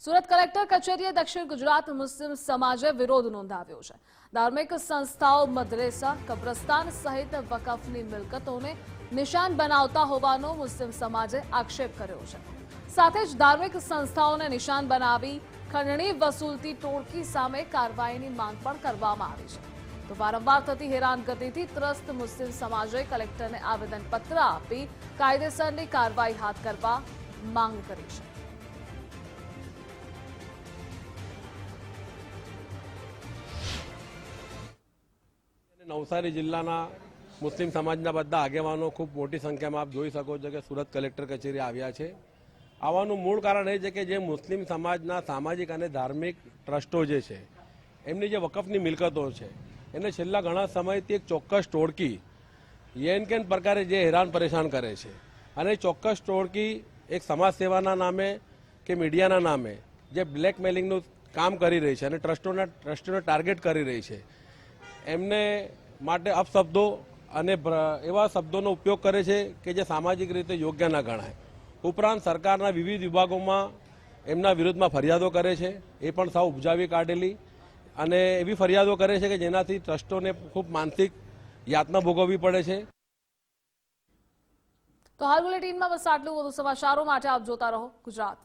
Surat collector કચેરીએ દક્ષિણ ગુજરાત મુસ્લિમ સમાજે વિરોધ નોંધાવ્યો છે। ધાર્મિક સંસ્થાઓ, મદરેસા, કબ્રસ્તાન સહિત વકફની મિલકતોને નિશાન બનાવતા હોવાનો મુસ્લિમ સમાજે આક્ષેપ કર્યો છે। સાથે જ ધાર્મિક સંસ્થાઓને નિશાન બનાવી ખંડણી વસૂલતી ટોળકી સામે કાર્યવાહીની માંગ પણ કરવામાં આવી છે। તો વારંવાર થતી હેરાનગતિથી ત્રસ્ત મુસ્લિમ સમાજે કલેક્ટરને આવેદનપત્ર આપી કાયદેસરની કાર્યવાહી હાથ ધરવા માંગ કરી છે। નવસારી જિલ્લાના મુસ્લિમ સમાજના બધા આગેવાનો ખૂબ મોટી સંખ્યામાં આપ જોઈ શકો છો કે સુરત કલેક્ટર કચેરી આવ્યા છે। આવવાનું મૂળ કારણ એ છે કે જે મુસ્લિમ સમાજના સામાજિક અને ધાર્મિક ટ્રસ્ટો જે છે એમની જે વકફની મિલકતો છે એને છેલ્લા ઘણા સમયથી એક ચોક્કસ ટોળકી કેન પ્રકારે જે હેરાન પરેશાન કરે છે અને ચોક્કસ ટોળકી એક સમાજ સેવાના નામે કે મીડિયાના નામે જે બ્લેકમેલિંગનું કામ કરી રહી છે અને ટ્રસ્ટોને ટાર્ગેટ કરી રહી છે। એમને માટે અપશબ્દો અને એવા શબ્દોનો ઉપયોગ કરે છે કે જે સામાજિક રીતે યોગ્ય ન ગણાય। ઉપરાંત સરકારના વિવિધ વિભાગોમાં એમના વિરુદ્ધમાં ફરિયાદો કરે છે, એ પણ સાવ ઉપજાવી કાઢેલી અને એવી ફરિયાદો કરે છે કે જેનાથી ટ્રસ્ટોને ખૂબ માનસિક યાતના ભોગવવી પડે છે। તો હાલ બુલેટિનમાં બસ આટલું। વધુ સમાચારો માટે આપ જોતા રહો ગુજરાત।